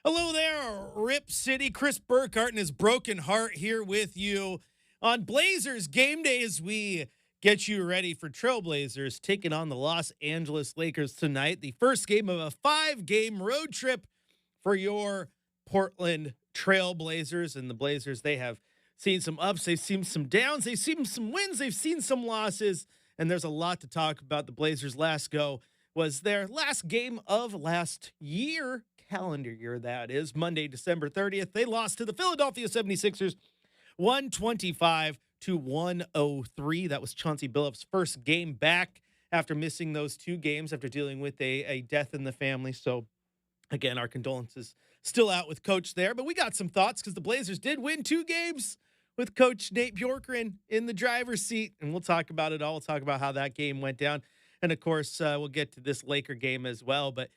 Hello there, Rip City. Chris Burkardt and his broken heart here with you on Blazers Game Day as we get you ready for Trailblazers taking on the Los Angeles Lakers tonight. The first game of a 5-game road trip for your Portland Trailblazers. And the Blazers, they have seen some ups, they've seen some downs, they've seen some wins, they've seen some losses, and there's a lot to talk about. The Blazers' last go was their last game of last year, calendar year, that is, Monday, December 30th. They lost to the Philadelphia 76ers 125-103. That was Chauncey Billups' first game back after missing those 2 games after dealing with a death in the family. So, again, our condolences still out with Coach there. But we got some thoughts because the Blazers did win 2 games with Coach Nate Bjorkgren in the driver's seat. And we'll talk about it all. We'll talk about how that game went down. And, of course, we'll get to this Laker game as well. But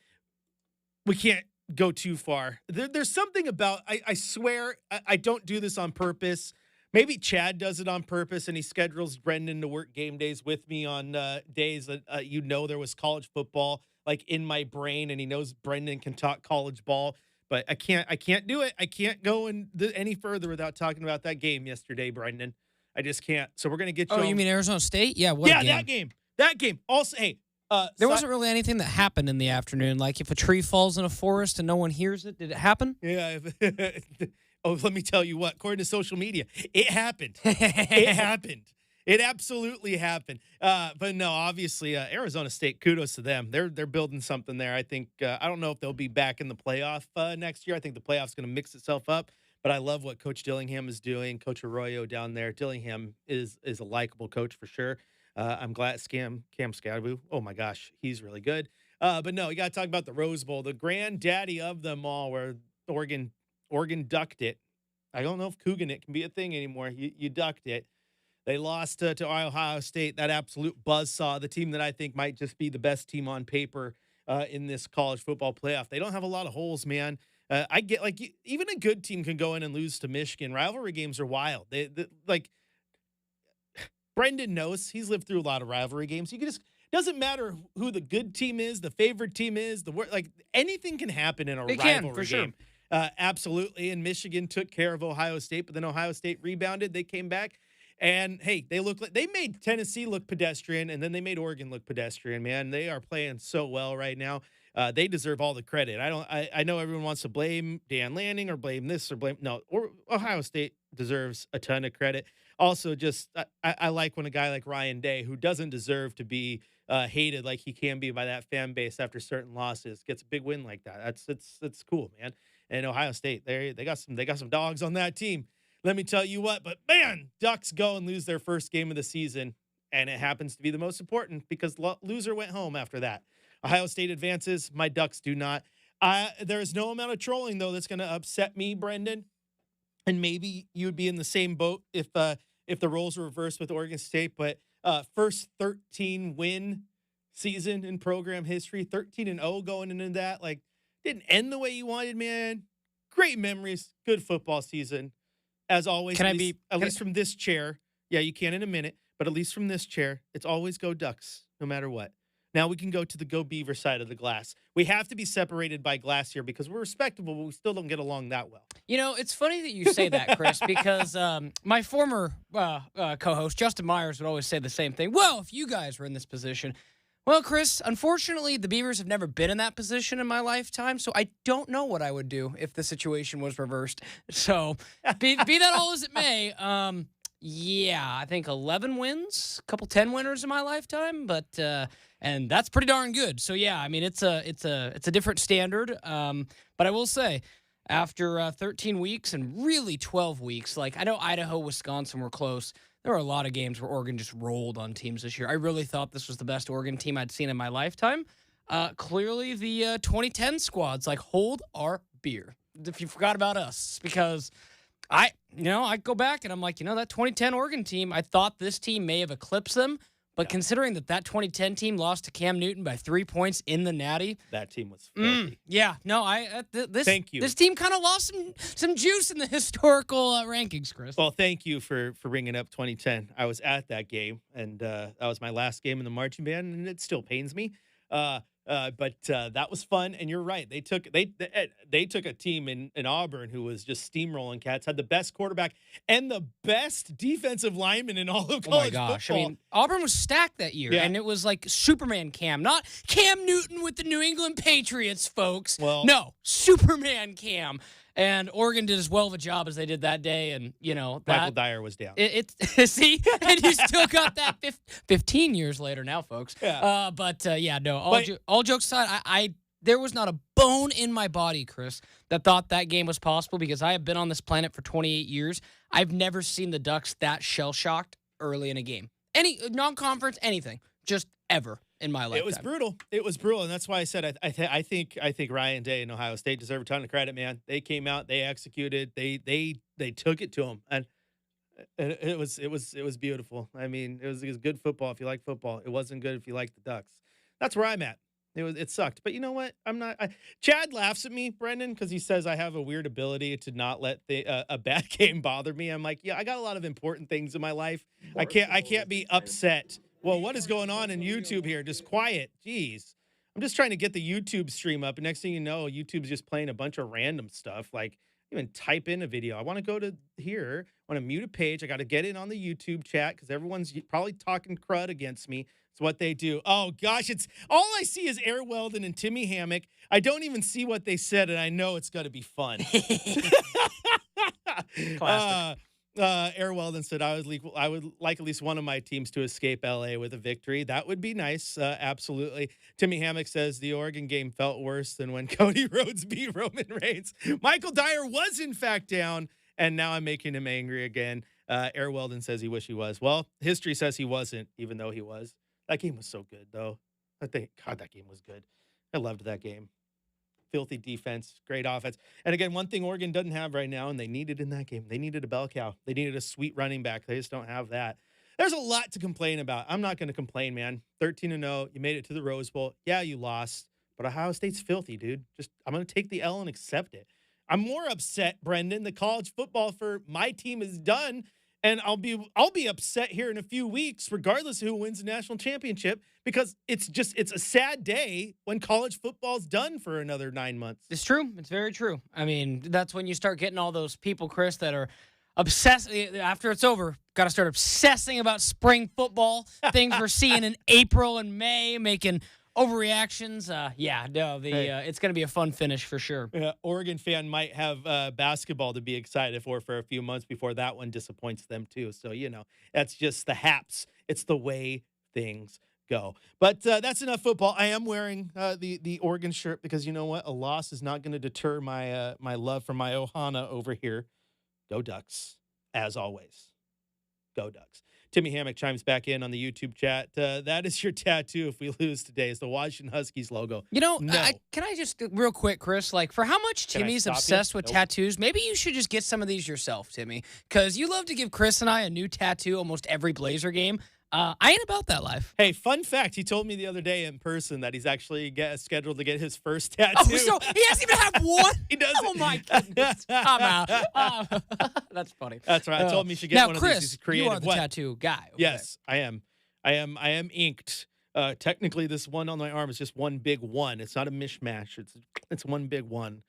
we can't go too far. There's something about, I swear, I don't do this on purpose. Maybe Chad does it on purpose, and he schedules Brendan to work game days with me on days that there was college football like in my brain, and he knows Brendan can talk college ball. But I can't do it. I can't go any further without talking about that game yesterday, Brendan. I just can't. So we're gonna get you. Oh, you mean Arizona State? Yeah, what a game. That game. That game. Also, hey. There wasn't really anything that happened in the afternoon. Like if a tree falls in a forest and no one hears it, did it happen? Yeah. Oh, let me tell you what. According to social media, it happened. It happened. It absolutely happened. But no, obviously, Arizona State. Kudos to them. They're building something there. I think. I don't know if they'll be back in the playoff next year. I think the playoff's going to mix itself up. But I love what Coach Dillingham is doing. Coach Arroyo down there. Dillingham is a likable coach for sure. I'm glad Cam Scadaboo. Oh my gosh, he's really good. But no, you got to talk about the Rose Bowl, the granddaddy of them all, where Oregon ducked it. I don't know if Coogan it can be a thing anymore. You ducked it. They lost to Ohio State. That absolute buzzsaw. The team that I think might just be the best team on paper in this college football playoff. They don't have a lot of holes, man. I get even a good team can go in and lose to Michigan. Rivalry games are wild. They Brendan knows he's lived through a lot of rivalry games. You can just doesn't matter who the good team is, the favorite team is, anything can happen in a rivalry game. Sure. Absolutely. And Michigan took care of Ohio State, but then Ohio State rebounded. They came back, and hey, they made Tennessee look pedestrian, and then they made Oregon look pedestrian. Man, they are playing so well right now. They deserve all the credit. I know everyone wants to blame Dan Lanning or blame this or blame Ohio State deserves a ton of credit. Also, just I like when a guy like Ryan Day, who doesn't deserve to be hated like he can be by that fan base after certain losses, gets a big win like that. That's cool, man. And Ohio State, they got some dogs on that team. Let me tell you what. But man, Ducks go and lose their first game of the season, and it happens to be the most important because loser went home after that. Ohio State advances. My Ducks do not. There is no amount of trolling though that's going to upset me, Brendan. And maybe you would be in the same boat if the roles were reversed with Oregon State. But first 13-win season in program history, 13-0 going into that. Didn't end the way you wanted, man. Great memories. Good football season. As always, at least from this chair. Yeah, you can in a minute. But at least from this chair, it's always go Ducks, no matter what. Now we can go to the Go Beaver side of the glass. We have to be separated by glass here because we're respectable, but we still don't get along that well. You know, it's funny that you say that, Chris, because my former co-host, Justin Myers, would always say the same thing. Well, if you guys were in this position. Well, Chris, unfortunately, the Beavers have never been in that position in my lifetime, so I don't know what I would do if the situation was reversed. So be that all as it may, yeah, I think 11 wins, a couple 10 winners in my lifetime, but and that's pretty darn good. So yeah, I mean it's a different standard. But I will say, after 13 weeks and really 12 weeks, I know Idaho, Wisconsin were close. There were a lot of games where Oregon just rolled on teams this year. I really thought this was the best Oregon team I'd seen in my lifetime. Clearly, the 2010 squad's hold our beer. If you forgot about us, because I go back and I'm like, that 2010 Oregon team, I thought this team may have eclipsed them. But considering that 2010 team lost to Cam Newton by 3 points in the Natty. That team was filthy. Yeah. No, thank you. This team kind of lost some juice in the historical rankings, Chris. Well, thank you for bringing up 2010. I was at that game, and that was my last game in the marching band, and it still pains me. But that was fun, and you're right. They took a team in Auburn who was just steamrolling cats, had the best quarterback and the best defensive lineman in all of college Oh my gosh! football. I mean, Auburn was stacked that year, and it was like Superman Cam, not Cam Newton with the New England Patriots, folks. Well, no, Superman Cam. And Oregon did as well of a job as they did that day, and Michael Dyer was down. See, and you still got that 15 years later now, folks. Yeah. All jokes aside, there was not a bone in my body, Chris, that thought that game was possible because I have been on this planet for 28 years. I've never seen the Ducks that shell shocked early in a game, any non-conference, anything, just ever. In my lifetime. It was brutal, and that's why I said I think Ryan Day and Ohio State deserve a ton of credit, man. They came out, they executed, they took it to them, and it was beautiful. I mean, it was good football if you like football. It wasn't good if you like the Ducks. That's where I'm at. It sucked, but you know what? I'm not. Chad laughs at me, Brendan, because he says I have a weird ability to not let a bad game bother me. I'm like, yeah, I got a lot of important things in my life. I can't be upset. Well, what is going on in YouTube here? Just quiet. Jeez. I'm just trying to get the YouTube stream up. And next thing you know, YouTube's just playing a bunch of random stuff. Like, even type in a video. I want to go to here. I want to mute a page. I got to get in on the YouTube chat because everyone's probably talking crud against me. It's what they do. Oh, gosh. It's all I see is Air Weldon and Timmy Hammock. I don't even see what they said, and I know it's going to be fun. Classic. Air Weldon said, I would like at least one of my teams to escape LA with a victory. That would be nice. Absolutely. Timmy Hammock says the Oregon game felt worse than when Cody Rhodes beat Roman Reigns. Michael Dyer was in fact down, and now I'm making him angry again. Air Weldon says he wish he was. Well, history says he wasn't, even though he was. That game was so good, though. God, that game was good. I loved that game. Filthy defense, great offense. And again, one thing Oregon doesn't have right now, and they needed in that game, they needed a bell cow. They needed a sweet running back. They just don't have that. There's a lot to complain about. I'm not going to complain, man. 13-0, you made it to the Rose Bowl. Yeah, you lost, but Ohio State's filthy, dude. I'm going to take the L and accept it. I'm more upset, Brendan, that college football for my team is done. And I'll be upset here in a few weeks, regardless of who wins the national championship, because it's a sad day when college football's done for another 9 months. It's true. It's very true. I mean, that's when you start getting all those people, Chris, that are obsessed. After it's over, got to start obsessing about spring football, things we're seeing in April and May, making overreactions. It's going to be a fun finish for sure. Oregon fan might have basketball to be excited for a few months before that one disappoints them too. So, that's just the haps. It's the way things go. But that's enough football. I am wearing the Oregon shirt because you know what? A loss is not going to deter my my love for my Ohana over here. Go Ducks, as always. Go Ducks. Timmy Hammock chimes back in on the YouTube chat. That is your tattoo if we lose today. It's the Washington Huskies logo. No. Can I just, real quick, Chris, for how much Timmy's obsessed with tattoos, maybe you should just get some of these yourself, Timmy, because you love to give Chris and I a new tattoo almost every Blazer game. I ain't about that life. Hey, fun fact. He told me the other day in person that he's actually scheduled to get his first tattoo. Oh, so he doesn't even have one? He doesn't. Oh, my goodness. I'm out. That's funny. That's right. I told him he should get one Chris, of these. He's creative. You are the tattoo guy. Okay. Yes, I am. I am inked. Technically, this one on my arm is just one big one. It's not a mishmash. It's one big one.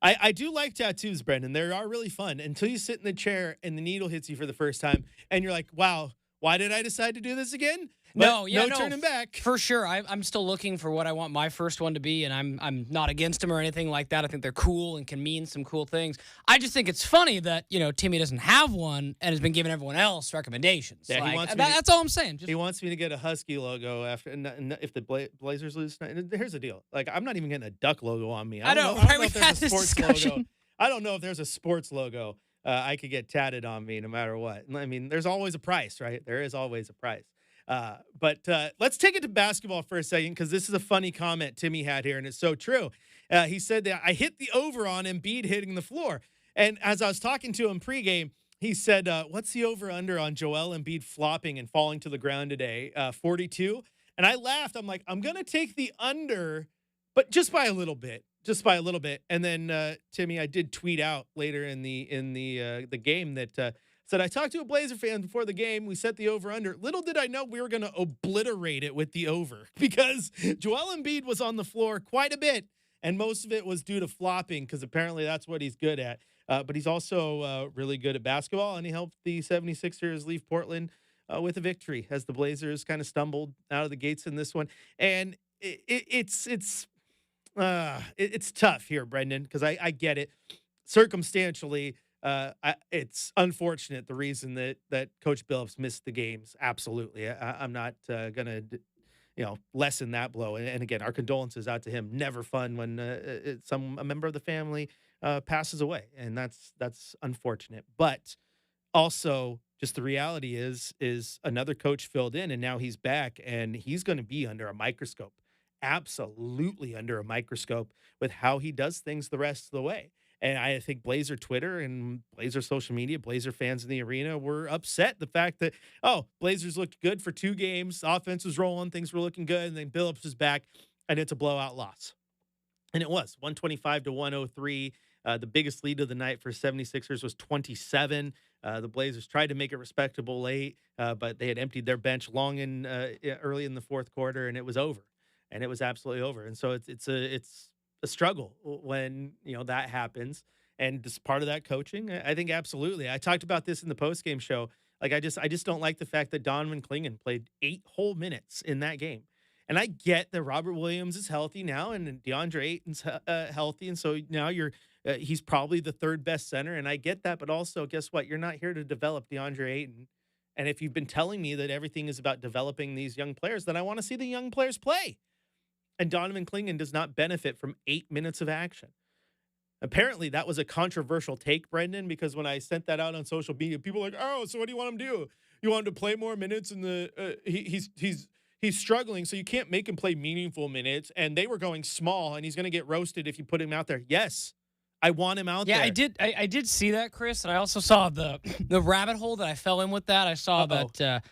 I do like tattoos, Brendan. They are really fun until you sit in the chair and the needle hits you for the first time and you're like, wow, why did I decide to do this again? But no turning back. For sure. I'm still looking for what I want my first one to be, and I'm not against them or anything like that. I think they're cool and can mean some cool things. I just think it's funny that, Timmy doesn't have one and has been giving everyone else recommendations. Yeah, that's all I'm saying. He wants me to get a Husky logo after, and if the Blazers lose tonight. Here's the deal. I'm not even getting a Duck logo on me. I don't know if there's a sports logo. I don't know if there's a sports logo I could get tatted on me no matter what. I mean, there's always a price, right? There is always a price. But let's take it to basketball for a second because this is a funny comment Timmy had here, and it's so true. He said that I hit the over on Embiid hitting the floor. And as I was talking to him pregame, he said, what's the over-under on Joel Embiid flopping and falling to the ground today? 42? And I laughed. I'm like, I'm going to take the under, but just by a little bit. And then Timmy, I did tweet out later in the game that Said, I talked to a Blazer fan before the game. We set the over-under. Little did I know we were going to obliterate it with the over because Joel Embiid was on the floor quite a bit, and most of it was due to flopping because apparently that's what he's good at. But he's also really good at basketball, and he helped the 76ers leave Portland with a victory as the Blazers kind of stumbled out of the gates in this one. And it's tough here, Brendan, because I get it. Circumstantially, it's unfortunate the reason that Coach Billups missed the games. Absolutely. I'm not going to, lessen that blow. And again, our condolences out to him. Never fun when a member of the family passes away. And that's unfortunate. But also, just the reality is another coach filled in, and now he's back, and he's going to be under a microscope. Absolutely under a microscope with how he does things the rest of the way. And I think Blazer Twitter and Blazer social media, Blazer fans in the arena were upset the fact that, Blazers looked good for 2 games. Offense was rolling. Things were looking good. And then Billups is back, and it's a blowout loss. And it was 125-103. The biggest lead of the night for 76ers was 27. The Blazers tried to make it respectable late, but they had emptied their bench early in the fourth quarter, and it was over. And it was absolutely over. And so it's a struggle when that happens, and just part of that coaching. I think absolutely. I talked about this in the postgame show. Like I just don't like the fact that Donovan Clingan played 8 whole minutes in that game. And I get that Robert Williams is healthy now, and DeAndre Ayton's healthy, and so now he's probably the 3rd best center, and I get that. But also, guess what? You're not here to develop DeAndre Ayton. And if you've been telling me that everything is about developing these young players, then I want to see the young players play. And Donovan Clingan does not benefit from 8 minutes of action. Apparently, that was a controversial take, Brendan, because when I sent that out on social media, people were like, "Oh, so what do you want him to do? You want him to play more minutes in the he's struggling, so you can't make him play meaningful minutes." And they were going small, and he's going to get roasted if you put him out there. Yes, I want him out there. Yeah, I did see that, Chris, and I also saw the rabbit hole that I fell in with that. I saw that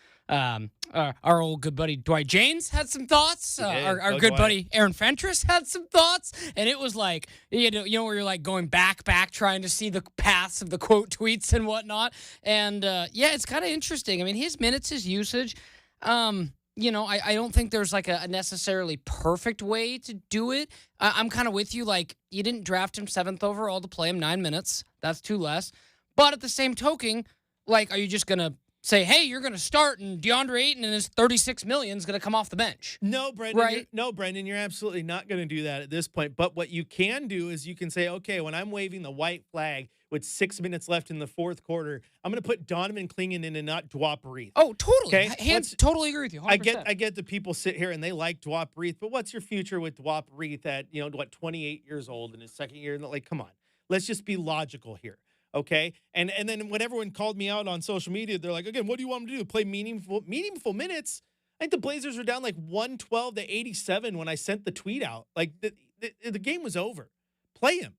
our old good buddy Dwight James had some thoughts. Our good buddy Aaron Fentress had some thoughts, and it was like where you're like going back trying to see the paths of the quote tweets and whatnot. And it's kind of interesting. I mean, his minutes, his usage. I don't think there's like a necessarily perfect way to do it. I'm kind of with you. Like, you didn't draft him 7th overall to play him 9 minutes. That's 2 less. But at the same token, like, are you just going to say, hey, you're going to start, and DeAndre Ayton and his $36 million is going to come off the bench? No, Brendan. Right? Brendan, you're absolutely not going to do that at this point. But what you can do is you can say, okay, when I'm waving the white flag with 6 minutes left in the fourth quarter, I'm going to put Donovan Clingan in and not Dwap Reith. Oh, totally. Okay? Totally agree with you. 100%. I get that people sit here and they like Dwap Reith, but what's your future with Dwap Reith at 28 years old in his second year? Like, come on, let's just be logical here. Okay. And then when everyone called me out on social media, they're like, again, what do you want them to do? Play meaningful minutes? I think the Blazers were down like 112-87 when I sent the tweet out. Like the game was over. Play him.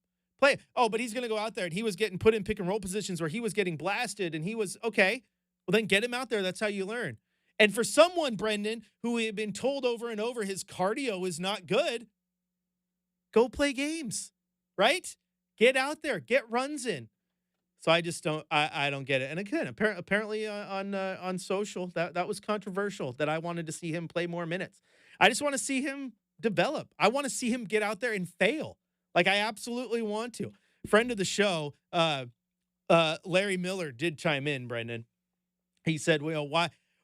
Oh, but he's going to go out there, and he was getting put in pick and roll positions where he was getting blasted, and he was okay. Well, then get him out there. That's how you learn. And for someone, Brendan, who we have been told over and over his cardio is not good, go play games, right? Get out there, get runs in. So I just don't get it. And again, apparently on social, that was controversial, that I wanted to see him play more minutes. I just want to see him develop. I want to see him get out there and fail. Like, I absolutely want to. Friend of the show, Larry Miller did chime in, Brendan. He said, well,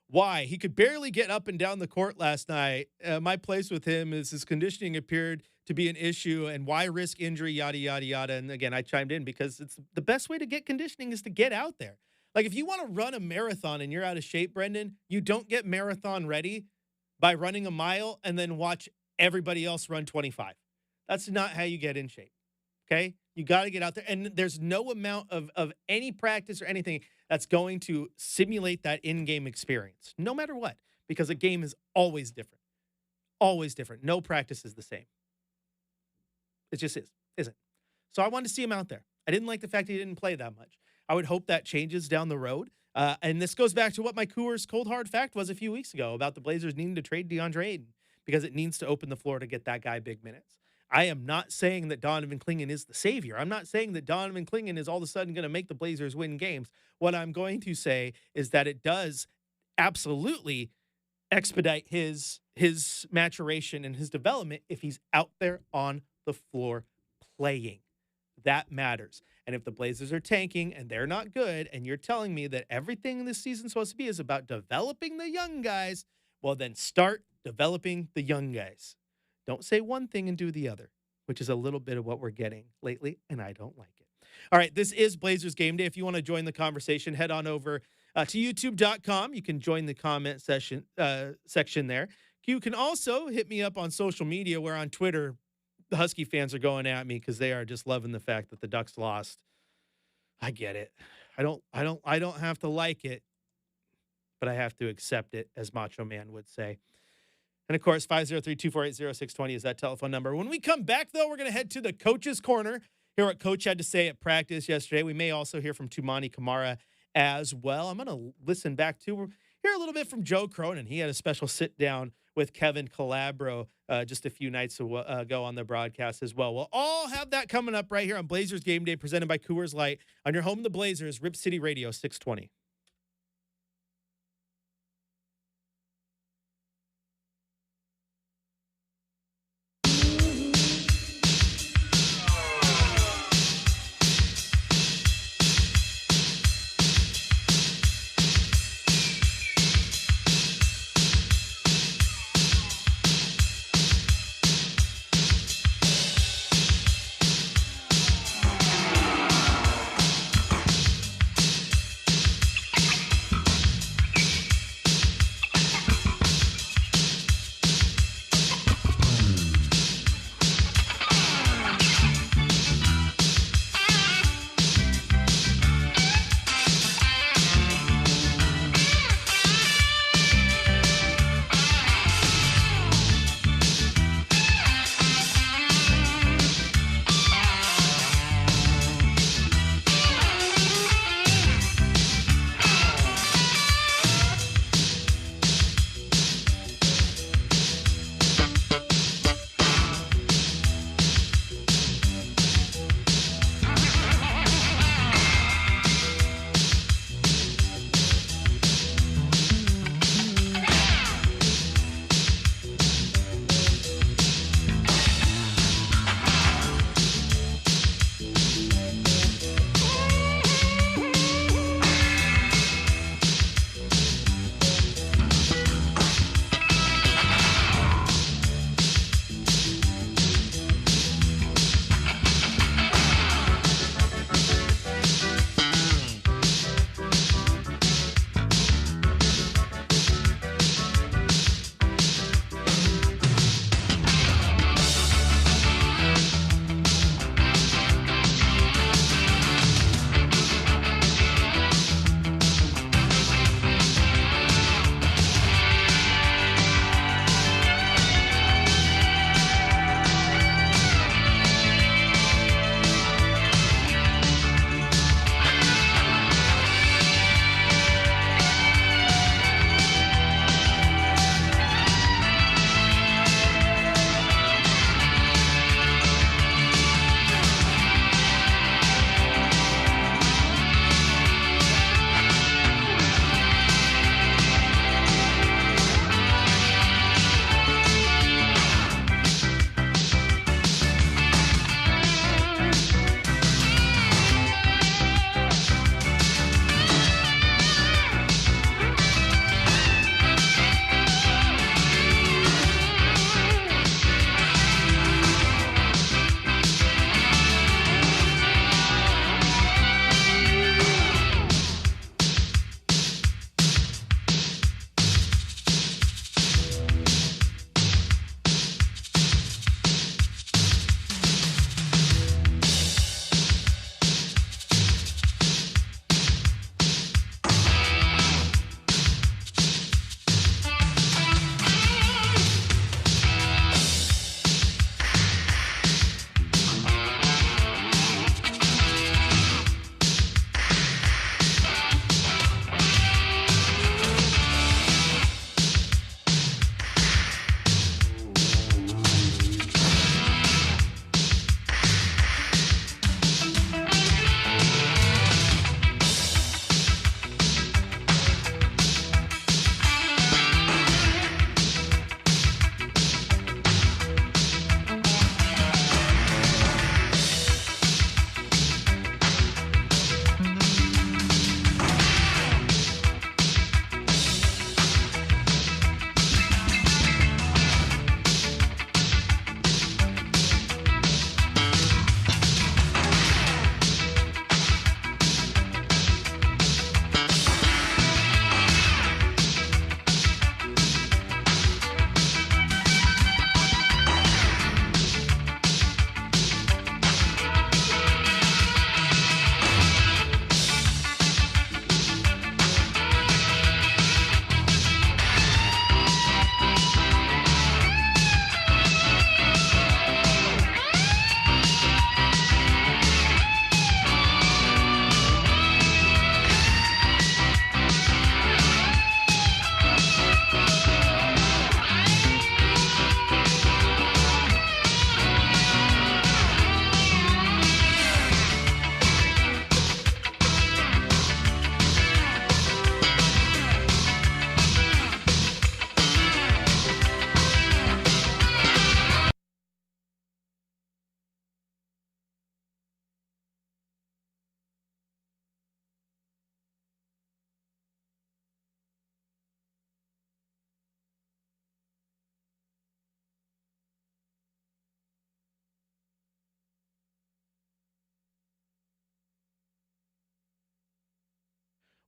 why? He could barely get up and down the court last night. My place with him is his conditioning appeared to be an issue, and why risk injury, yada, yada, yada. And again, I chimed in because it's the best way to get conditioning is to get out there. Like, if you want to run a marathon and you're out of shape, Brendan, you don't get marathon ready by running a mile and then watch everybody else run 25. That's not how you get in shape. Okay? You got to get out there. And there's no amount of any practice or anything that's going to simulate that in-game experience, no matter what, because a game is always different. Always different. No practice is the same. It just isn't. So I wanted to see him out there. I didn't like the fact he didn't play that much. I would hope that changes down the road. And this goes back to what my Coors cold hard fact was a few weeks ago about the Blazers needing to trade DeAndre Ayton because it needs to open the floor to get that guy big minutes. I am not saying that Donovan Clingan is the savior. I'm not saying that Donovan Clingan is all of a sudden going to make the Blazers win games. What I'm going to say is that it does absolutely expedite his maturation and his development if he's out there on the floor playing. That matters. And if the Blazers are tanking and they're not good, and you're telling me that everything this season's supposed to be is about developing the young guys, well, then start developing the young guys. Don't say one thing and do the other, which is a little bit of what we're getting lately, and I don't like it. All right, this is Blazers Game Day. If you want to join the conversation, head on over to youtube.com. You can join the comment section there. You can also hit me up on social media, where on Twitter, the Husky fans are going at me because they are just loving the fact that the Ducks lost. I get it. I don't have to like it, but I have to accept it, as Macho Man would say. And, of course, 503-248-0620 is that telephone number. When we come back, though, we're going to head to the Coach's Corner, hear what Coach had to say at practice yesterday. We may also hear from Tumani Kamara as well. I'm going to listen back to hear a little bit from Joe Cronin. He had a special sit-down with Kevin Calabro just a few nights ago on the broadcast as well. We'll all have that coming up right here on Blazers Game Day, presented by Coors Light, on your home of the Blazers, Rip City Radio 620.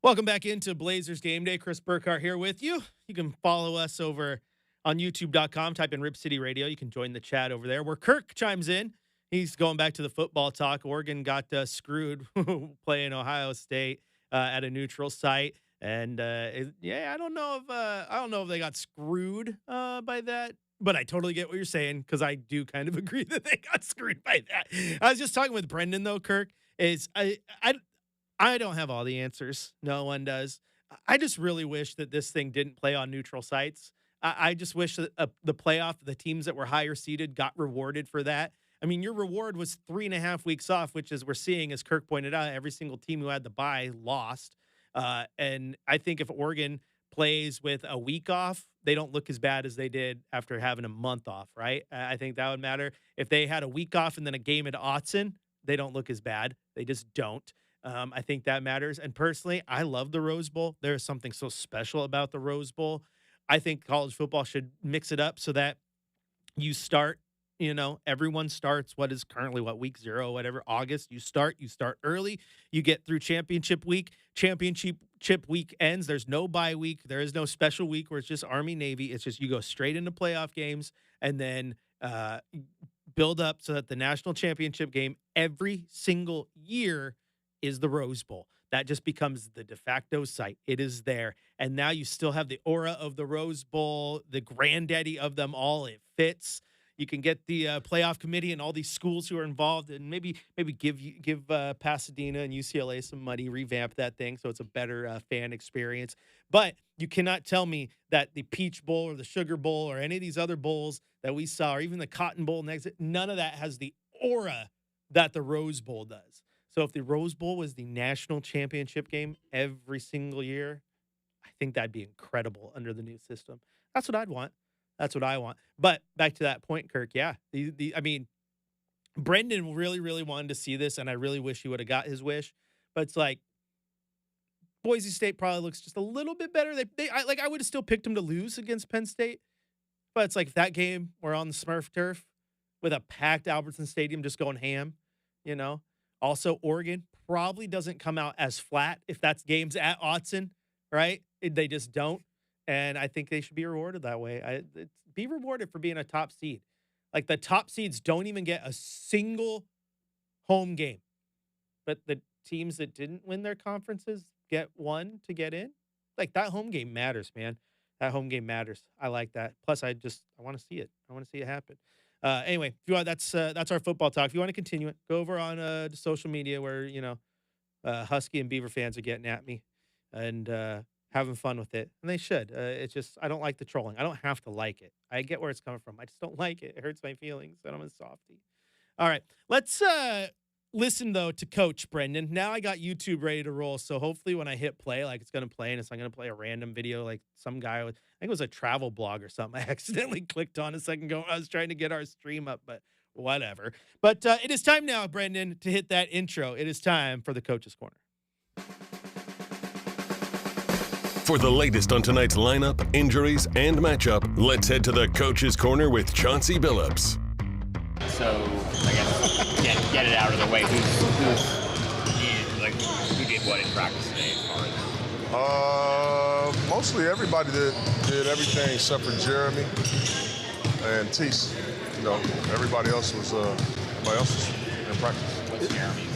Welcome back into Blazers Game Day. Chris Burkardt here with you. You can follow us over on YouTube.com. Type in Rip City Radio. You can join the chat over there where Kirk chimes in. He's going back to the football talk. Oregon got screwed playing Ohio State at a neutral site, and I don't know if they got screwed by that. But I totally get what you're saying because I do kind of agree that they got screwed by that. I was just talking with Brendan though. Kirk is I don't have all the answers. No one does. I just really wish that this thing didn't play on neutral sites. I just wish that the playoff, the teams that were higher seeded got rewarded for that. I mean, your reward was 3.5 weeks off, which as we're seeing, as Kirk pointed out, every single team who had the bye lost. And I think if Oregon plays with a week off, they don't look as bad as they did after having a month off, right? I think that would matter. If they had a week off and then a game at Autzen, they don't look as bad. They just don't. I think that matters. And personally, I love the Rose Bowl. There is something so special about the Rose Bowl. I think college football should mix it up so that you start, everyone starts what is currently week 0, whatever, August. You start early. You get through championship week. Championship week ends. There's no bye week. There is no special week where it's just Army, Navy. It's just you go straight into playoff games and then build up so that the national championship game every single year is the Rose Bowl. That just becomes the de facto site. It is there. And now you still have the aura of the Rose Bowl, the granddaddy of them all. It fits. You can get the playoff committee and all these schools who are involved and maybe give Pasadena and UCLA some money, revamp that thing so it's a better fan experience. But you cannot tell me that the Peach Bowl or the Sugar Bowl or any of these other bowls that we saw, or even the Cotton Bowl next, none of that has the aura that the Rose Bowl does. So if the Rose Bowl was the national championship game every single year, I think that'd be incredible under the new system. That's what I'd want. That's what I want. But back to that point, Kirk, yeah. I mean, Brendan really, really wanted to see this, and I really wish he would have got his wish. But it's like, Boise State probably looks just a little bit better. I would have still picked them to lose against Penn State. But it's like if that game were on the Smurf turf with a packed Albertson Stadium just going ham, Also, Oregon probably doesn't come out as flat if that's games at Autzen, right? They just don't. And I think they should be rewarded that way. Be rewarded for being a top seed. Like the top seeds don't even get a single home game. But the teams that didn't win their conferences get one to get in. Like that home game matters, man. That home game matters. I like that. Plus, I want to see it. I want to see it happen. Anyway, if you want, that's our football talk. If you want to continue it, go over on social media where Husky and Beaver fans are getting at me and having fun with it, and they should. It's just I don't like the trolling. I don't have to like it. I get where it's coming from. I just don't like it. It hurts my feelings, and I'm a softie. All right, let's listen though to Coach Brendan. Now I got YouTube ready to roll, so hopefully when I hit play, like it's gonna play, and it's not gonna play a random video like some guy with. I think it was a travel blog or something. I accidentally clicked on a second ago. I was trying to get our stream up, but whatever. But it is time now, Brendan, to hit that intro. It is time for the Coach's Corner. For the latest on tonight's lineup, injuries, and matchup, let's head to the Coach's Corner with Chauncey Billups. So, I guess, get it out of the way. Who did what in practice today as far as? Mostly everybody did everything except for Jeremy and Teese. Everybody else was in practice. What's Jeremy's?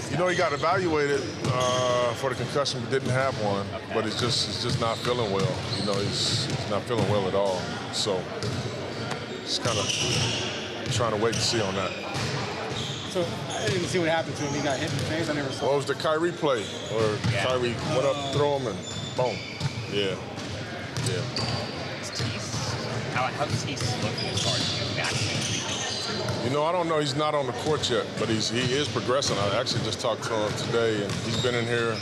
He got evaluated for the concussion, but didn't have one. Okay. But it's just not feeling well. He's not feeling well at all. So just kind of trying to wait and see on that. So I didn't see what happened to him. He got hit in the face. I never saw. Well, it was the Kyrie play, or Kyrie went up, threw him, and boom. Yeah. How's Teese looking as far as vaccine? I don't know. He's not on the court yet, but he is progressing. I actually just talked to him today, and he's been in here.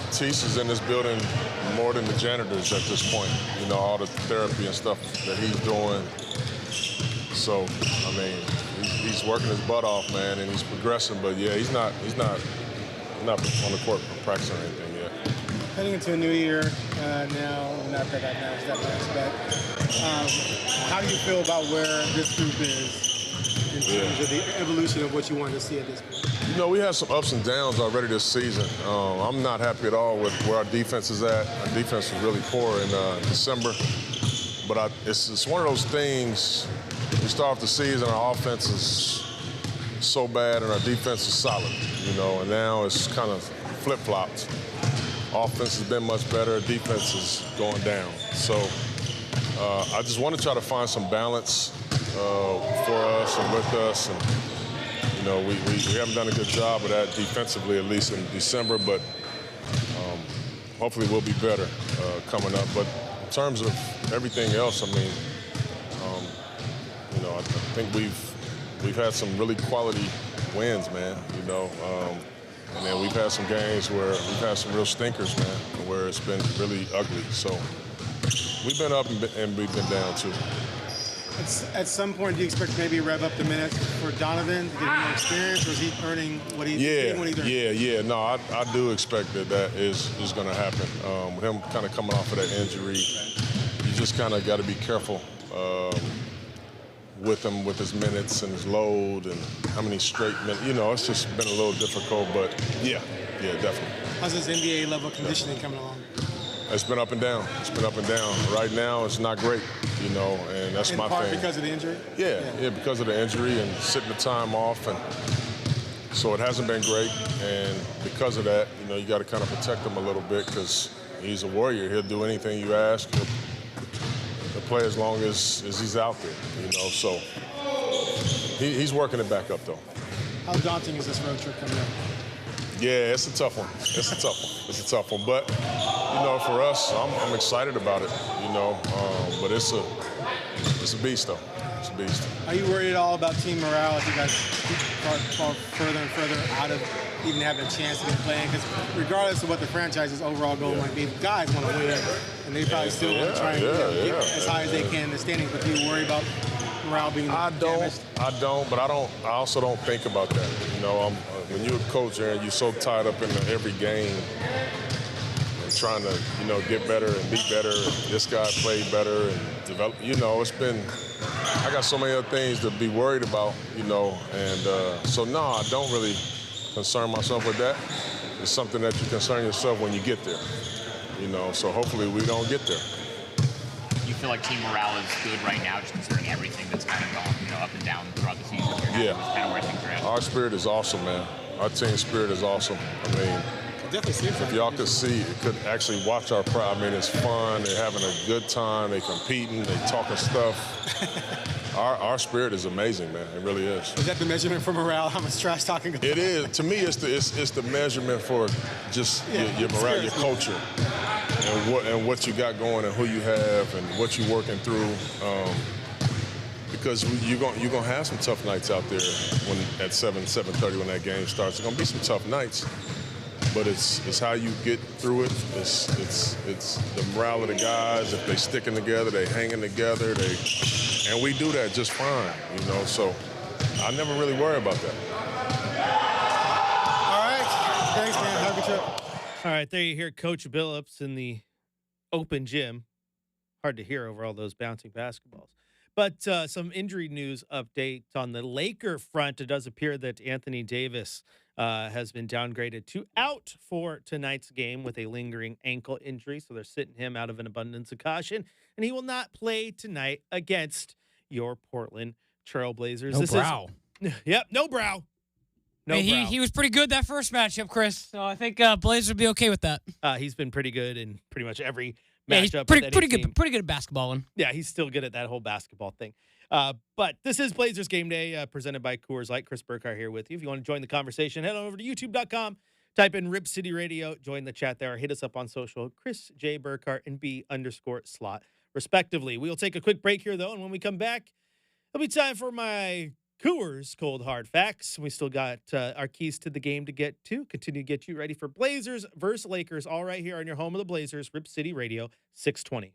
Teese is in this building more than the janitors at this point. All the therapy and stuff that he's doing. So, I mean, he's working his butt off, man, and he's progressing. But yeah, he's not on the court practicing or anything yet. Heading into a new year now, not that that matters that much, but how do you feel about where this group is? in terms of the evolution of what you wanted to see at this point? You know, we had some ups and downs already this season. I'm not happy at all with where our defense is at. Our defense was really poor in December. But it's one of those things, we start off the season, our offense is so bad and our defense is solid, you know, and now it's kind of flip-flopped. Offense has been much better, defense is going down. So I just want to try to find some balance for us and with us. And, you know, we haven't done a good job of that defensively, at least in December, but hopefully we'll be better coming up. But in terms of everything else, I mean, you know, I think we've had some really quality wins, man, you know. And then we've had some games where we've had some real stinkers, man, where it's been really ugly. So we've been up and we've been down, too. At some point, do you expect maybe rev up the minutes for Donovan to get more experience, or is he earning what he's earning? Yeah. No, I do expect that is going to happen. With him kind of coming off of that injury, you just kind of got to be careful with him, with his minutes and his load and how many straight minutes. You know, it's just been a little difficult, but yeah, definitely. How's his NBA level conditioning coming along? It's been up and down. Right now, it's not great, you know, and that's my thing. In part because of the injury? Yeah, because of the injury and sitting the time off, and so it hasn't been great. And because of that, you know, you got to kind of protect him a little bit because he's a warrior. He'll do anything you ask. He'll play as long as he's out there, you know. So he's working it back up, though. How daunting is this road trip coming up? Yeah, it's a tough one. It's a tough one. But, you know, for us, I'm excited about it, you know. But it's a beast, though. It's a beast. Are you worried at all about team morale if you guys fall further and further out of even having a chance to get playing? Because regardless of what the franchise's overall goal might be, the guys want to win, and they probably still want to try and get as high as they can in the standings. But do you worry about morale being damaged? I don't, but I also don't think about that. You know, when you're a coach and you're so tied up in every game and trying to, you know, get better and be better, and this guy played better and develop, you know, I got so many other things to be worried about, you know, and so no, I don't really concern myself with that. It's something that you concern yourself when you get there, you know, so hopefully we don't get there. You feel like team morale is good right now, just considering everything that's kind of gone, you know, up and down throughout the season? Yeah. That's kind of where things are at. Our spirit is awesome, man. Our team spirit is awesome. I mean, if y'all could see, could actually watch our pride. I mean, it's fun. They're having a good time. They're competing. They're talking stuff. Our spirit is amazing, man. It really is. Is that the measurement for morale? How much trash talking goes on? It is. To me, it's the measurement for just your morale, your culture, and what you got going and who you have and what you're working through. Because you're gonna have some tough nights out there at 7:30 when that game starts. There's gonna be some tough nights, but it's how you get through it. It's the morale of the guys. If they sticking together, they hanging together. And we do that just fine, you know. So I never really worry about that. All right, thanks, man. Have a good trip. All right, there you hear Coach Billups in the open gym. Hard to hear over all those bouncing basketballs. But some injury news updates on the Laker front. It does appear that Anthony Davis has been downgraded to out for tonight's game with a lingering ankle injury. So they're sitting him out of an abundance of caution. And he will not play tonight against your Portland Trailblazers. No brow. Yep, no brow. No brow. He was pretty good that first matchup, Chris. So I think Blazers would be okay with that. He's been pretty good in pretty much every Yeah, he's matchup. pretty good at basketballing. Yeah, he's still good at that whole basketball thing. But this is Blazers Game Day, presented by Coors Light. Chris Burkardt here with you. If you want to join the conversation, head on over to youtube.com. Type in Rip City Radio. Join the chat there. Hit us up on social. Chris J. Burkardt and B_slot, respectively. We'll take a quick break here, though, and when we come back, it'll be time for my Coors Cold Hard Facts. We still got our keys to the game to get to. Continue to get you ready for Blazers versus Lakers, all right here on your home of the Blazers, Rip City Radio 620.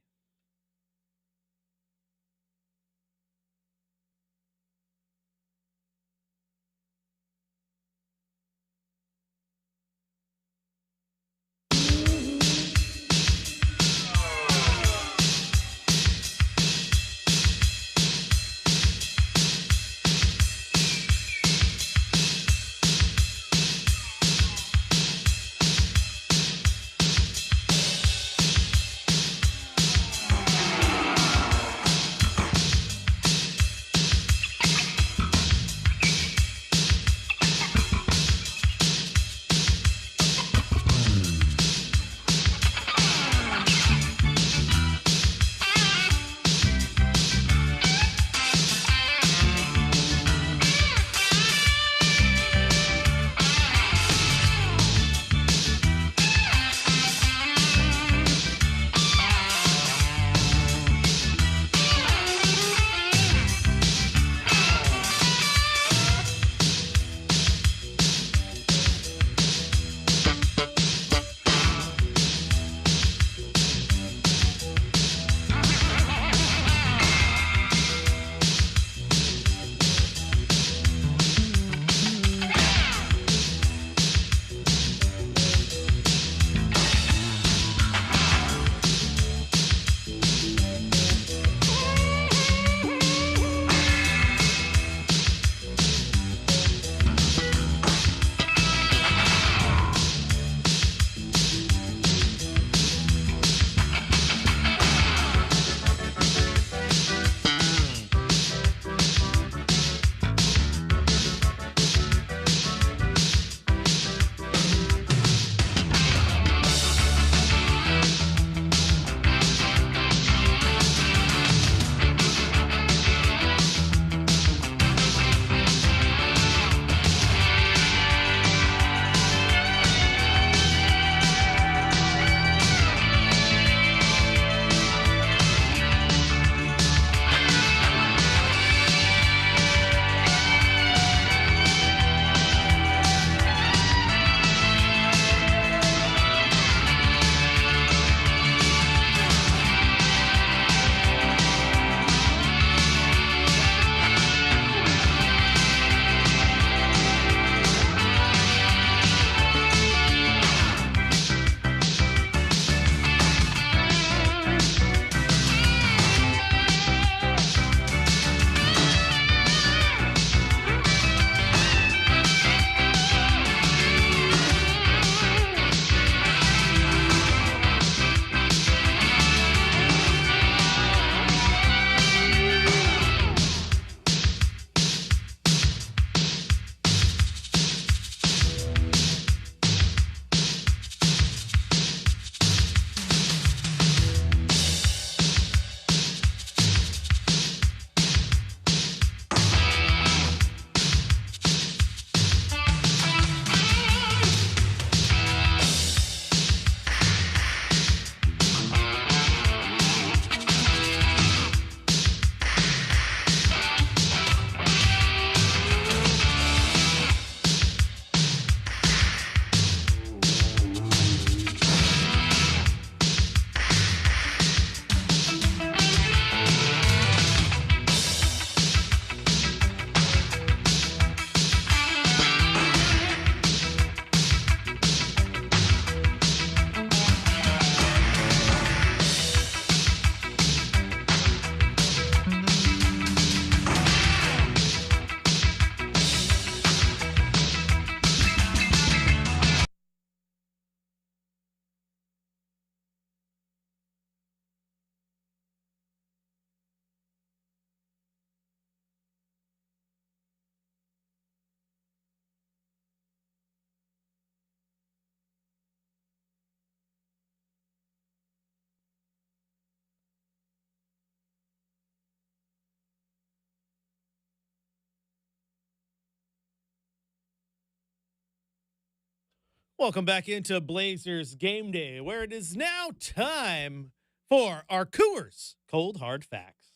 Welcome back into Blazers Game Day, where it is now time for our Coors Cold Hard Facts.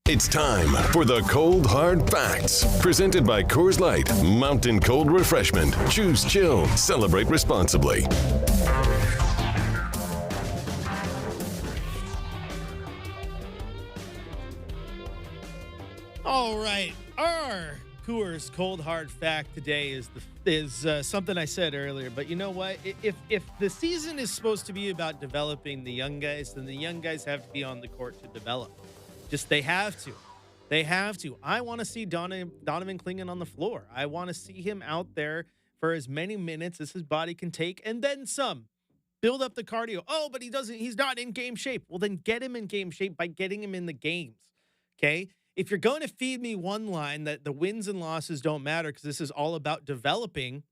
It's time for the Cold Hard Facts, presented by Coors Light, Mountain Cold Refreshment. Choose chill, celebrate responsibly. All right, our Coors Cold Hard Fact today is something I said earlier, but you know what? If the season is supposed to be about developing the young guys, then the young guys have to be on the court to develop. Just they have to. They have to. I want to see Donovan Clingan on the floor. I want to see him out there for as many minutes as his body can take, and then some. Build up the cardio. Oh, but he's not in game shape. Well, then get him in game shape by getting him in the games. Okay? If you're going to feed me one line that the wins and losses don't matter because this is all about developing,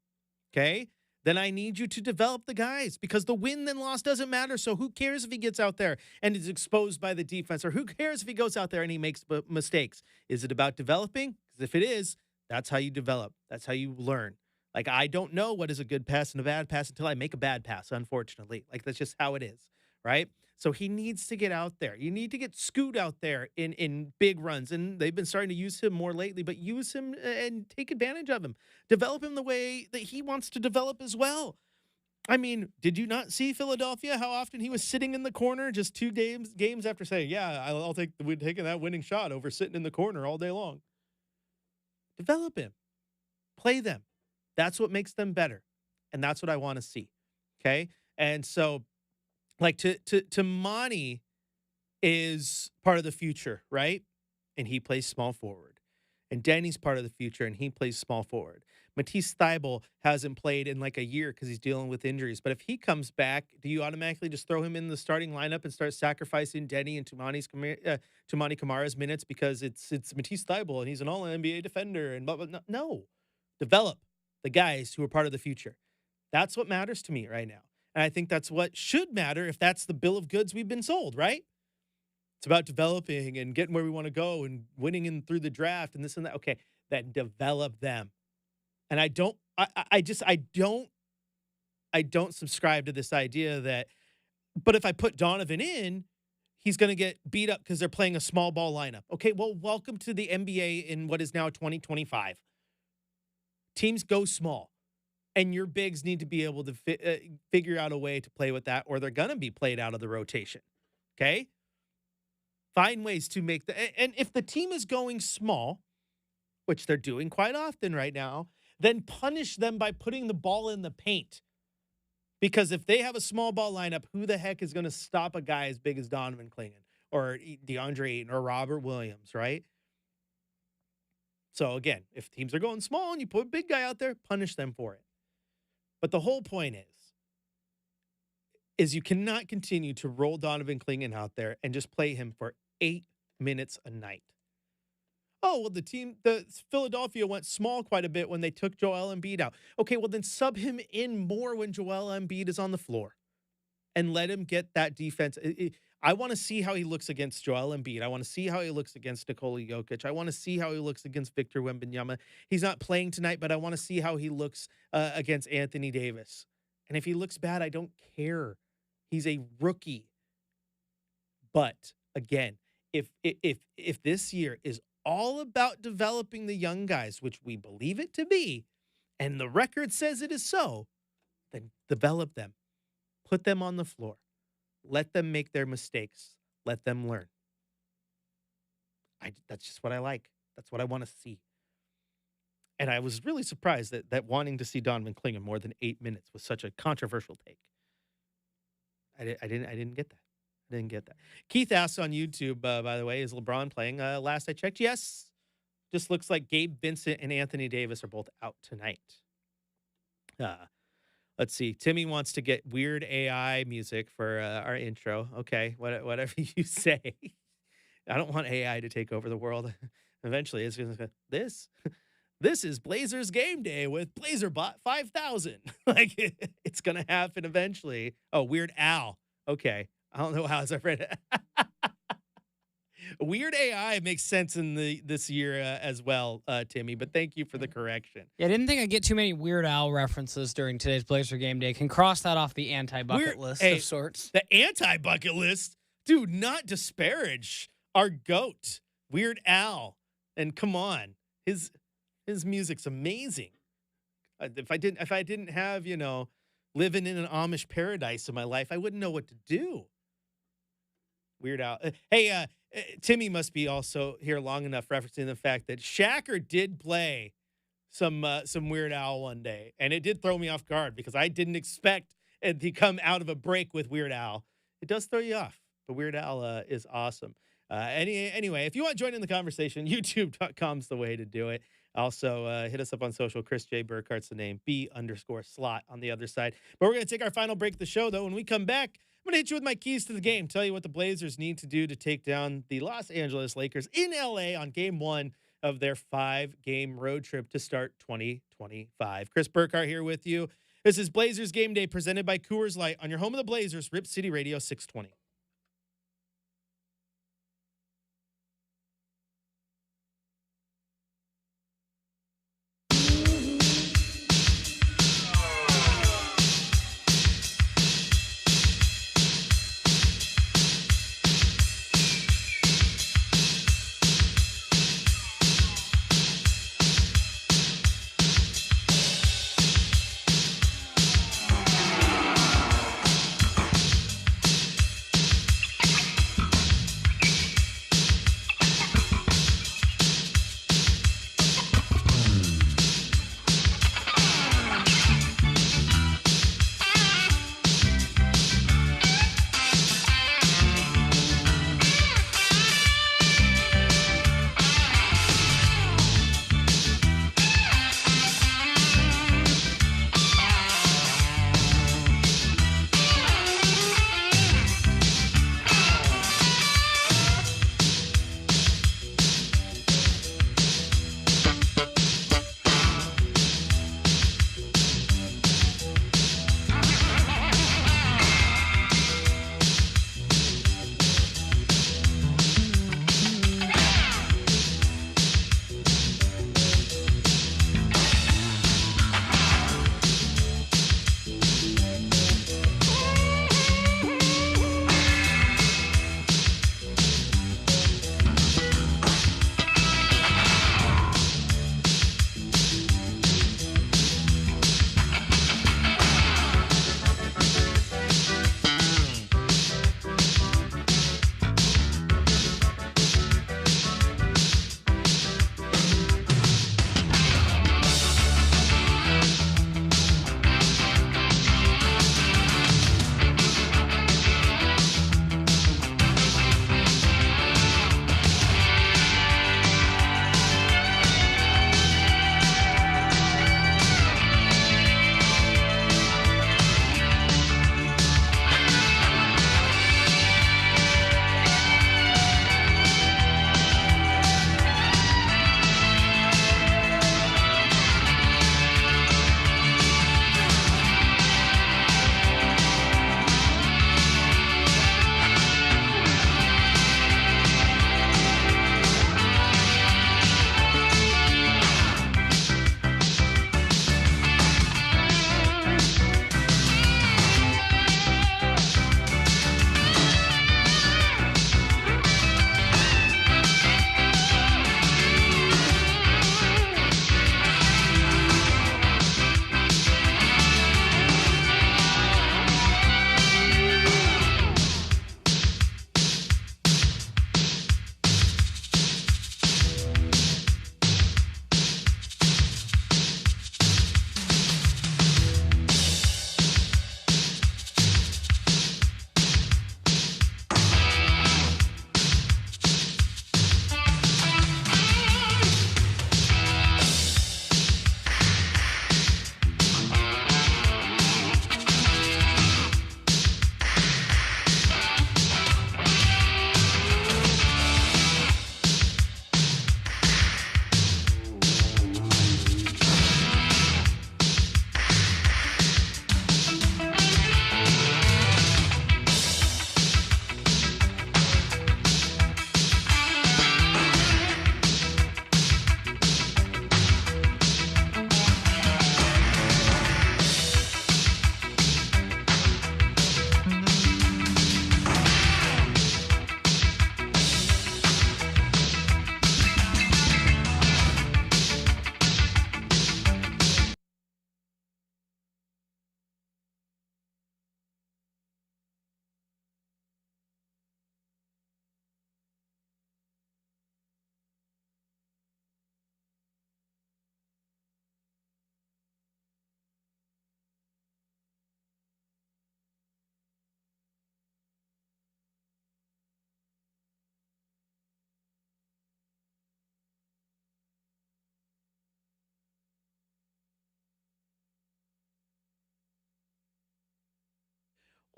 okay, then I need you to develop the guys because the win and loss doesn't matter. So who cares if he gets out there and is exposed by the defense, or who cares if he goes out there and he makes mistakes? Is it about developing? Because if it is, that's how you develop. That's how you learn. Like, I don't know what is a good pass and a bad pass until I make a bad pass, unfortunately. Like, that's just how it is, right? So he needs to get out there. You need to get Scoot out there in big runs. And they've been starting to use him more lately, but use him and take advantage of him. Develop him the way that he wants to develop as well. I mean, did you not see Philadelphia, how often he was sitting in the corner just 2 games after saying, yeah, I'll take taking that winning shot over sitting in the corner all day long. Develop him. Play them. That's what makes them better. And that's what I want to see. Okay? And so, like, to Monty is part of the future, right? And he plays small forward. And Danny's part of the future, and he plays small forward. Matisse Thybulle hasn't played in like a year because he's dealing with injuries. But if he comes back, do you automatically just throw him in the starting lineup and start sacrificing Denny and Tumani Kamara's minutes because it's Matisse Thybulle and he's an all-NBA defender and blah, blah, blah? No. Develop the guys who are part of the future. That's what matters to me right now. And I think that's what should matter if that's the bill of goods we've been sold, right? It's about developing and getting where we want to go and winning in through the draft and this and that. Okay, then develop them. And I don't subscribe to this idea that, but if I put Donovan in, he's going to get beat up because they're playing a small ball lineup. Okay, well, welcome to the NBA in what is now 2025. Teams go small. And your bigs need to be able to figure out a way to play with that, or they're going to be played out of the rotation. Okay? Find ways to make and if the team is going small, which they're doing quite often right now, then punish them by putting the ball in the paint. Because if they have a small ball lineup, who the heck is going to stop a guy as big as Donovan Clingan or DeAndre Ayton or Robert Williams, right? So again, if teams are going small and you put a big guy out there, punish them for it. But the whole point is you cannot continue to roll Donovan Clingan out there and just play him for 8 minutes a night. Oh, well, the Philadelphia went small quite a bit when they took Joel Embiid out. Okay, well, then sub him in more when Joel Embiid is on the floor and let him get that defense. I want to see how he looks against Joel Embiid. I want to see how he looks against Nikola Jokic. I want to see how he looks against Victor Wembanyama. He's not playing tonight, but I want to see how he looks against Anthony Davis. And if he looks bad, I don't care. He's a rookie. But again, if this year is all about developing the young guys, which we believe it to be, and the record says it is so, then develop them. Put them on the floor. Let them make their mistakes. Let them learn. That's just what I like. That's what I want to see. And I was really surprised that wanting to see Donovan Clingan more than 8 minutes was such a controversial take. I didn't get that. I didn't get that. Keith asks on YouTube, by the way, is LeBron playing? Last I checked, yes. Just looks like Gabe Vincent and Anthony Davis are both out tonight. Let's see. Timmy wants to get weird AI music for our intro. Okay, whatever you say. I don't want AI to take over the world. Eventually, it's going to this is Blazers Game Day with BlazerBot 5000. Like, it's going to happen eventually. Oh, Weird Al. Okay. I don't know how I read it. Weird AI makes sense in this year as well, Timmy. But thank you for the correction. Yeah, I didn't think I'd get too many Weird Al references during today's Blazer Game Day. Can cross that off the anti-bucket list of sorts. The anti-bucket list? Dude, not disparage our GOAT, Weird Al. And come on, his music's amazing. If I didn't have, living in an Amish paradise in my life, I wouldn't know what to do. Weird Al. Hey, Timmy must be also here long enough referencing the fact that Shacker did play some Weird Al one day, and it did throw me off guard because I didn't expect it to come out of a break with Weird Al. It does throw you off, but Weird Al is awesome. Anyway, if you want to join in the conversation, youtube.com's the way to do it. Also, hit us up on social. Chris J. Burkhardt's the name, B_slot on the other side. But we're going to take our final break of the show, though. When we come back, I'm going to hit you with my keys to the game, tell you what the Blazers need to do to take down the Los Angeles Lakers in L.A. on game 1 of their 5-game road trip to start 2025. Chris Burkardt here with you. This is Blazers Game Day presented by Coors Light on your home of the Blazers, Rip City Radio 620.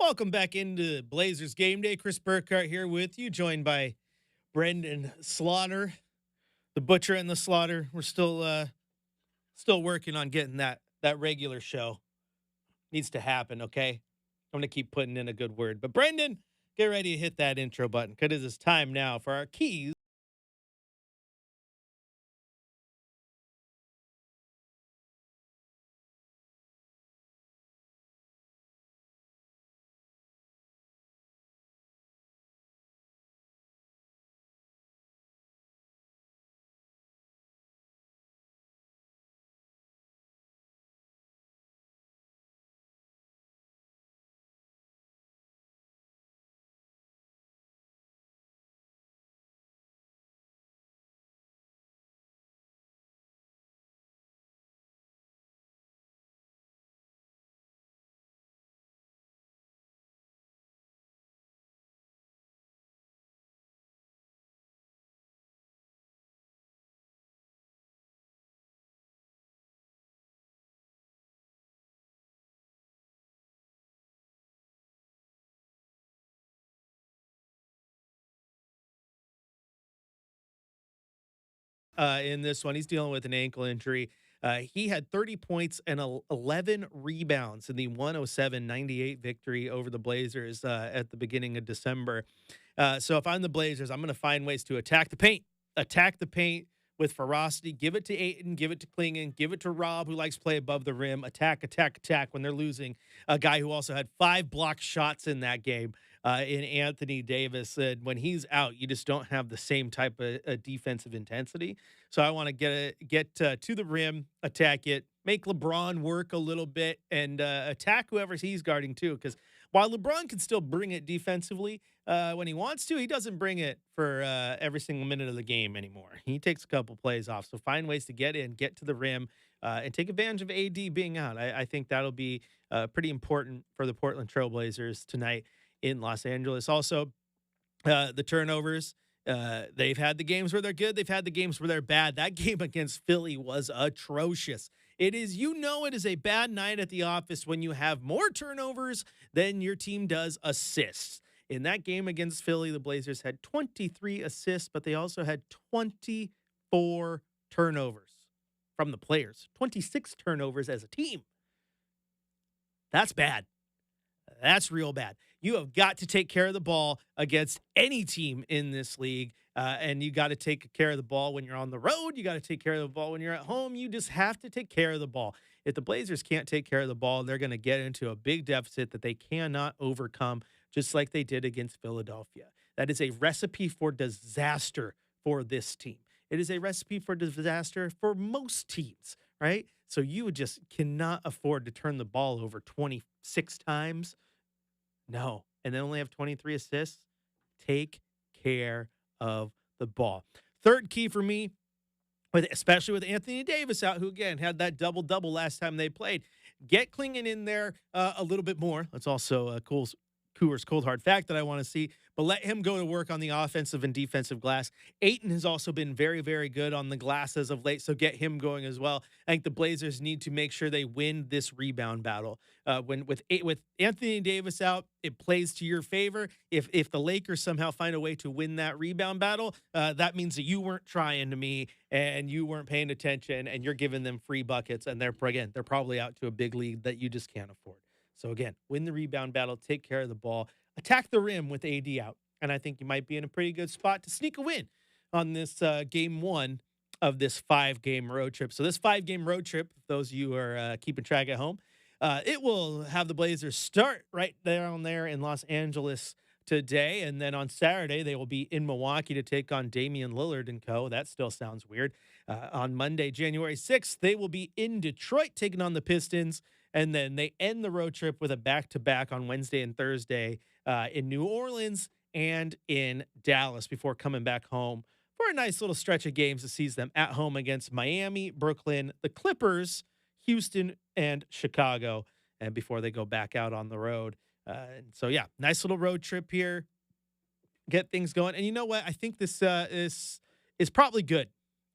Welcome back into Blazers Game Day. Chris Burkardt here with you, joined by Brenden Slaughter, the butcher and the slaughter. We're still working on getting that regular show. Needs to happen, okay? I'm gonna keep putting in a good word. But Brenden, get ready to hit that intro button because it is time now for our keys. In this one. He's dealing with an ankle injury. He had 30 points and 11 rebounds in the 107-98 victory over the Blazers at the beginning of December. So if I'm the Blazers, I'm going to find ways to attack the paint with ferocity. Give it to Ayton, give it to Klingon, give it to Rob, who likes to play above the rim. Attack when they're losing. A guy who also had 5 blocked shots in that game. In Anthony Davis. When he's out, you just don't have the same type of defensive intensity. So I want to get to the rim, attack it, make LeBron work a little bit, and attack whoever he's guarding too. Because while LeBron can still bring it defensively when he wants to, he doesn't bring it for every single minute of the game anymore. He takes a couple plays off. So find ways to get in, get to the rim, and take advantage of AD being out. I think that'll be pretty important for the Portland Trailblazers tonight in Los Angeles. Also, the turnovers. They've had the games where they're good. They've had the games where they're bad. That game against Philly was atrocious. It is a bad night at the office when you have more turnovers than your team does assists. In that game against Philly, the Blazers had 23 assists, but they also had 24 turnovers from the players. 26 turnovers as a team. That's bad. That's real bad. You have got to take care of the ball against any team in this league. And you got to take care of the ball when you're on the road. You got to take care of the ball when you're at home. You just have to take care of the ball. If the Blazers can't take care of the ball, they're going to get into a big deficit that they cannot overcome, just like they did against Philadelphia. That is a recipe for disaster for this team. It is a recipe for disaster for most teams, right? So you just cannot afford to turn the ball over 26 times. No. And they only have 23 assists. Take care of the ball. Third key for me, especially with Anthony Davis out, who, again, had that double-double last time they played. Get Klingon in there a little bit more. That's also a Coors cold hard fact that I want to see, but let him go to work on the offensive and defensive glass. Ayton has also been very, very good on the glass as of late, so get him going as well. I think the Blazers need to make sure they win this rebound battle. With Anthony Davis out, it plays to your favor. If the Lakers somehow find a way to win that rebound battle, that means that you weren't trying to me and you weren't paying attention, and you're giving them free buckets, and they're probably out to a big lead that you just can't afford. So, again, win the rebound battle, take care of the ball, attack the rim with AD out. And I think you might be in a pretty good spot to sneak a win on this game 1 of this 5-game road trip. So this 5-game road trip, those of you who are keeping track at home, it will have the Blazers start right down there in Los Angeles today. And then on Saturday, they will be in Milwaukee to take on Damian Lillard and co. That still sounds weird. On Monday, January 6th, they will be in Detroit taking on the Pistons. And then they end the road trip with a back-to-back on Wednesday and Thursday in New Orleans and in Dallas before coming back home for a nice little stretch of games that sees them at home against Miami, Brooklyn, the Clippers, Houston, and Chicago, and before they go back out on the road. So, yeah, nice little road trip here. Get things going. And you know what? I think this is probably good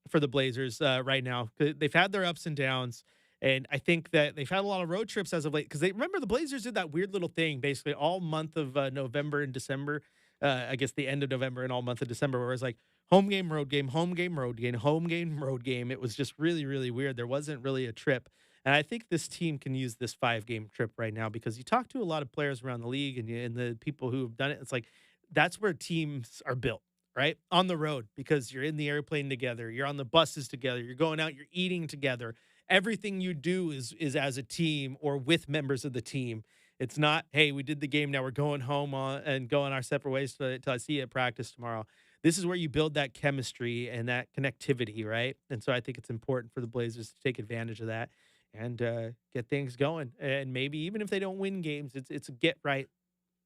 for the Blazers right now. They've had their ups and downs. And I think that they've had a lot of road trips as of late because they remember the Blazers did that weird little thing basically all month of November and December. I guess the end of November and all month of December, where it was like home game, road game, home game, road game, home game, road game. It was just really, really weird. There wasn't really a trip. And I think this team can use this 5-game trip right now because you talk to a lot of players around the league and the people who have done it. It's like that's where teams are built, right? On the road because you're in the airplane together. You're on the buses together. You're going out. You're eating together. Everything you do is as a team or with members of the team. It's not, hey, we did the game. Now we're going home and going our separate ways till I see you at practice tomorrow. This is where you build that chemistry and that connectivity, right? And so I think it's important for the Blazers to take advantage of that and get things going. And maybe even if they don't win games, it's a get-right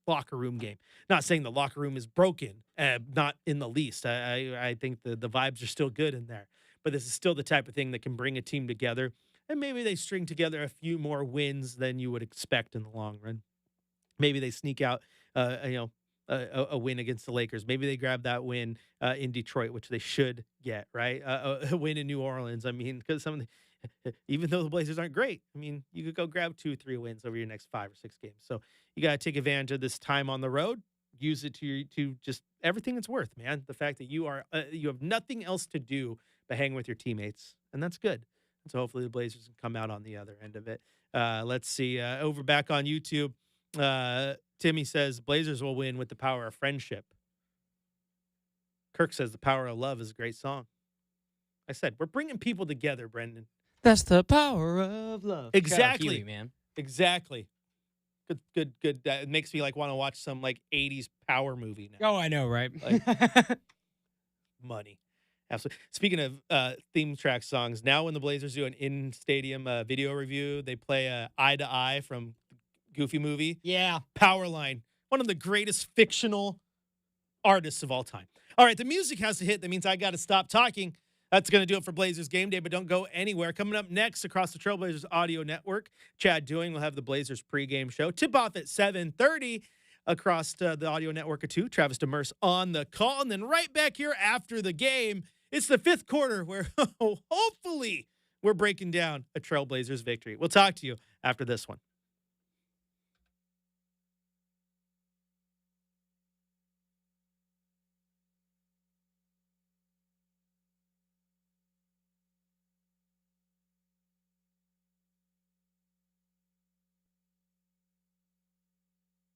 locker room game. Not saying the locker room is broken, not in the least. I think the vibes are still good in there. But this is still the type of thing that can bring a team together. And maybe they string together a few more wins than you would expect in the long run. Maybe they sneak out, a win against the Lakers. Maybe they grab that win in Detroit, which they should get, right? A win in New Orleans. I mean, because even though the Blazers aren't great, I mean, you could go grab 2-3 wins over your next 5 or 6 games. So you got to take advantage of this time on the road. Use it to just everything it's worth, man. The fact that you have nothing else to do but hang with your teammates, and that's good. So hopefully the Blazers can come out on the other end of it. Let's see. Over back on YouTube, Timmy says, Blazers will win with the power of friendship. Kirk says, the power of love is a great song. I said, we're bringing people together, Brendan. That's the power of love. Exactly. Kiwi, man. Exactly. Good. It makes me want to watch some 80s power movie now. Oh, I know, right? Money. Absolutely. Speaking of theme track songs, now when the Blazers do an in-stadium video review, they play Eye to Eye from Goofy movie. Yeah. Powerline. One of the greatest fictional artists of all time. All right, the music has to hit. That means I got to stop talking. That's going to do it for Blazers Game Day, but don't go anywhere. Coming up next across the Trailblazers audio network, Chad Doing will have the Blazers pregame show. Tip-off at 7:30. Across the audio network of 2, Travis Demers on the call. And then right back here after the game, it's the 5th quarter where hopefully we're breaking down a Trailblazers victory. We'll talk to you after this one.